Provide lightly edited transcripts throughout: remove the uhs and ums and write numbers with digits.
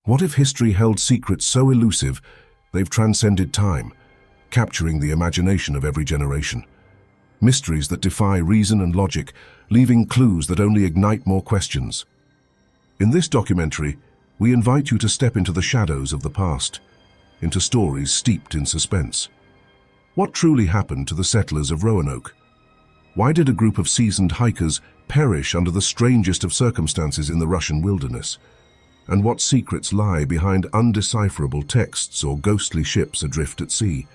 What if history held secrets so elusive they've transcended time, capturing the imagination of every generation? Mysteries that defy reason and logic, leaving clues that only ignite more questions. In this documentary, we invite you to step into the shadows of the past, into stories steeped in suspense. What truly happened to the settlers of Roanoke? Why did a group of seasoned hikers perish under the strangest of circumstances in the Russian wilderness? And what secrets lie behind undecipherable texts or ghostly ships adrift at sea?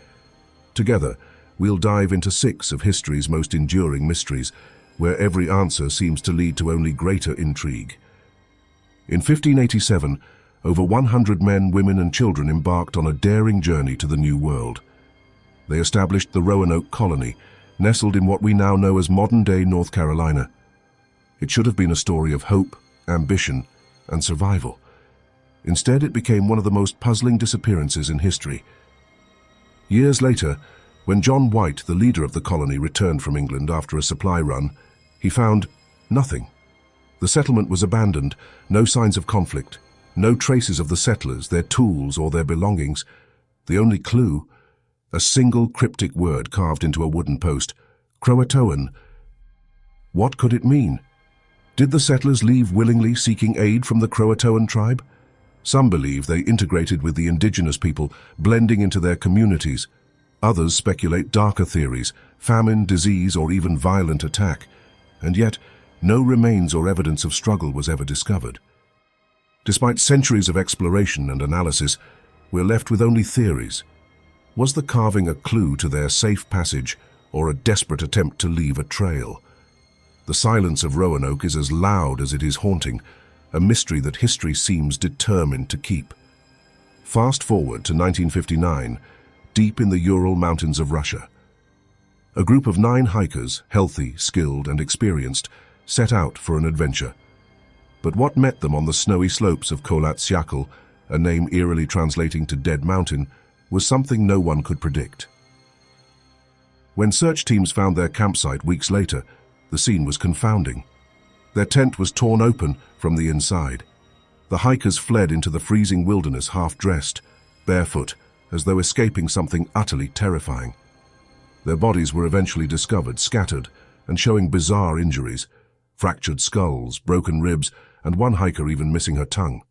Together, we'll dive into 6 of history's most enduring mysteries, where every answer seems to lead to only greater intrigue. In 1587, over 100 men, women and children embarked on a daring journey to the New World. They established the Roanoke Colony, nestled in what we now know as modern-day North Carolina. It should have been a story of hope, ambition, and survival. Instead, it became one of the most puzzling disappearances in history. Years later, when John White, the leader of the colony, returned from England after a supply run, he found nothing. The settlement was abandoned, no signs of conflict, no traces of the settlers, their tools, or their belongings. The only clue, a single cryptic word carved into a wooden post, Croatoan. What could it mean? Did the settlers leave willingly, seeking aid from the Croatoan tribe? Some believe they integrated with the indigenous people, blending into their communities. Others speculate darker theories, famine, disease, or even violent attack. And yet, no remains or evidence of struggle was ever discovered. Despite centuries of exploration and analysis, we're left with only theories. Was the carving a clue to their safe passage, or a desperate attempt to leave a trail? The silence of Roanoke is as loud as it is haunting, a mystery that history seems determined to keep. Fast forward to 1959, deep in the Ural Mountains of Russia. A group of 9 hikers, healthy, skilled, and experienced, set out for an adventure. But what met them on the snowy slopes of Kolatsyakl, a name eerily translating to Dead Mountain, was something no one could predict. When search teams found their campsite weeks later, the scene was confounding. Their tent was torn open from the inside. The hikers fled into the freezing wilderness half-dressed, barefoot, as though escaping something utterly terrifying. Their bodies were eventually discovered, scattered, and showing bizarre injuries, fractured skulls, broken ribs, and one hiker even missing her tongue.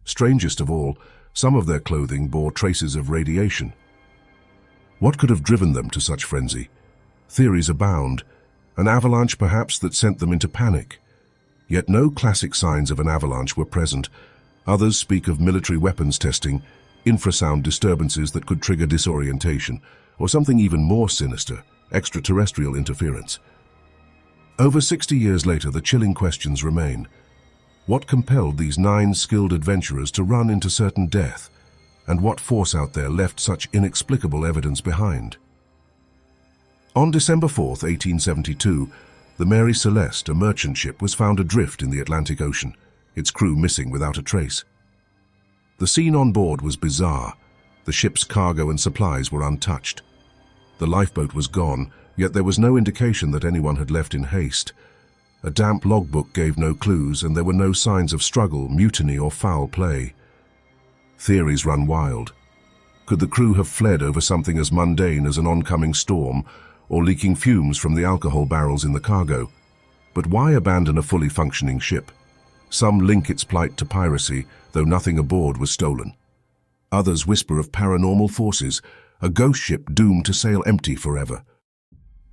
Strangest of all, some of their clothing bore traces of radiation. What could have driven them to such frenzy? Theories abound. An avalanche perhaps that sent them into panic. Yet no classic signs of an avalanche were present. Others speak of military weapons testing, infrasound disturbances that could trigger disorientation, or something even more sinister, extraterrestrial interference. Over 60 years later, the chilling questions remain. What compelled these 9 skilled adventurers to run into certain death? And what force out there left such inexplicable evidence behind? On December 4, 1872, the Mary Celeste, a merchant ship, was found adrift in the Atlantic Ocean, its crew missing without a trace. The scene on board was bizarre. The ship's cargo and supplies were untouched. The lifeboat was gone, yet there was no indication that anyone had left in haste. A damp logbook gave no clues, and there were no signs of struggle, mutiny, or foul play. Theories run wild. Could the crew have fled over something as mundane as an oncoming storm, or leaking fumes from the alcohol barrels in the cargo? But why abandon a fully functioning ship? Some link its plight to piracy, though nothing aboard was stolen. Others whisper of paranormal forces, a ghost ship doomed to sail empty forever.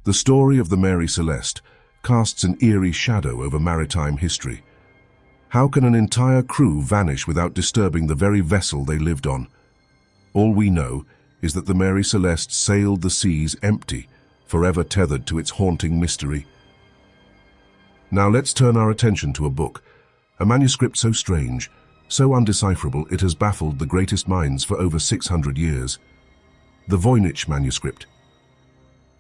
The story of the Mary Celeste casts an eerie shadow over maritime history. How can an entire crew vanish without disturbing the very vessel they lived on? All we know is that the Mary Celeste sailed the seas empty, forever tethered to its haunting mystery. Now let's turn our attention to a book, a manuscript so strange, so undecipherable it has baffled the greatest minds for over 600 years. The Voynich Manuscript.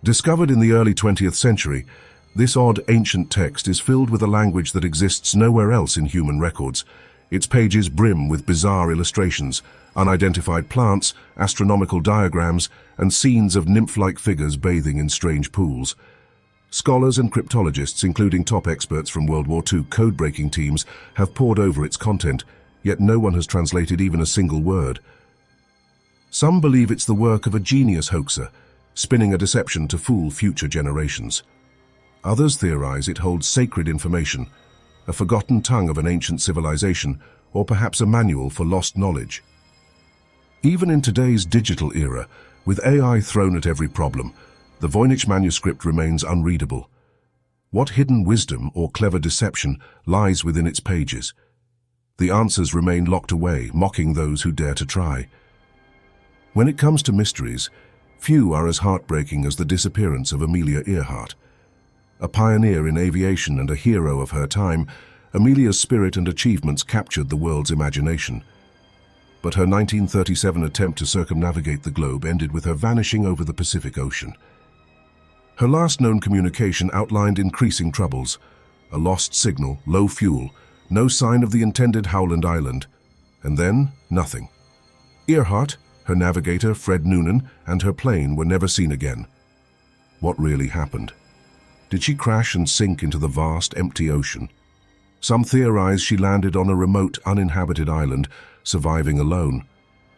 Discovered in the early 20th century, this odd ancient text is filled with a language that exists nowhere else in human records. Its pages brim with bizarre illustrations, unidentified plants, astronomical diagrams, and scenes of nymph-like figures bathing in strange pools. Scholars and cryptologists, including top experts from World War II code-breaking teams, have pored over its content, yet no one has translated even a single word. Some believe it's the work of a genius hoaxer, spinning a deception to fool future generations. Others theorize it holds sacred information, a forgotten tongue of an ancient civilization, or perhaps a manual for lost knowledge. Even in today's digital era, with AI thrown at every problem, the Voynich Manuscript remains unreadable. What hidden wisdom or clever deception lies within its pages? The answers remain locked away, mocking those who dare to try. When it comes to mysteries, few are as heartbreaking as the disappearance of Amelia Earhart. A pioneer in aviation and a hero of her time, Amelia's spirit and achievements captured the world's imagination. But her 1937 attempt to circumnavigate the globe ended with her vanishing over the Pacific Ocean. Her last known communication outlined increasing troubles: a lost signal, low fuel, no sign of the intended Howland Island, and then nothing. Earhart, her navigator Fred Noonan, and her plane were never seen again. What really happened? Did she crash and sink into the vast, empty ocean? Some theorize she landed on a remote, uninhabited island, surviving alone.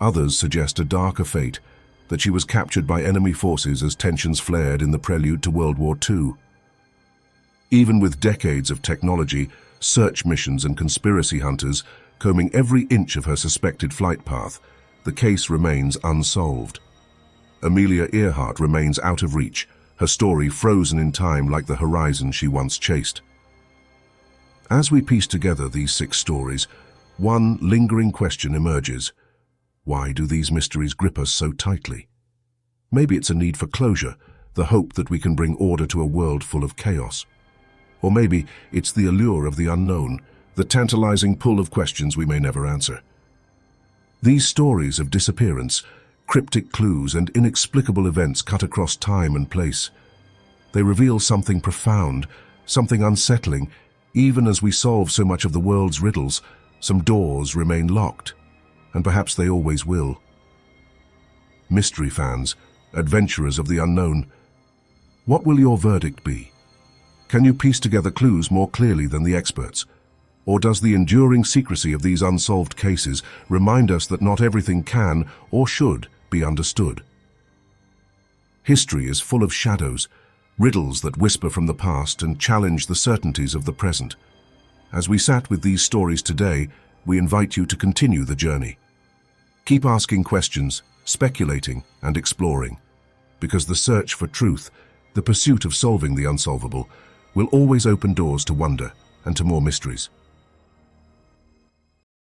Others suggest a darker fate, that she was captured by enemy forces as tensions flared in the prelude to World War II. Even with decades of technology, search missions and conspiracy hunters combing every inch of her suspected flight path, the case remains unsolved. Amelia Earhart remains out of reach, her story frozen in time like the horizon she once chased. As we piece together these 6 stories, one lingering question emerges. Why do these mysteries grip us so tightly? Maybe it's a need for closure, the hope that we can bring order to a world full of chaos. Or maybe it's the allure of the unknown, the tantalizing pull of questions we may never answer. These stories of disappearance, cryptic clues and inexplicable events cut across time and place. They reveal something profound, something unsettling. Even as we solve so much of the world's riddles, some doors remain locked, and perhaps they always will. Mystery fans, adventurers of the unknown, what will your verdict be? Can you piece together clues more clearly than the experts? Or does the enduring secrecy of these unsolved cases remind us that not everything can or should be understood? History is full of shadows, riddles that whisper from the past and challenge the certainties of the present. As we sat with these stories today, we invite you to continue the journey. Keep asking questions, speculating, and exploring, because the search for truth, the pursuit of solving the unsolvable, will always open doors to wonder and to more mysteries.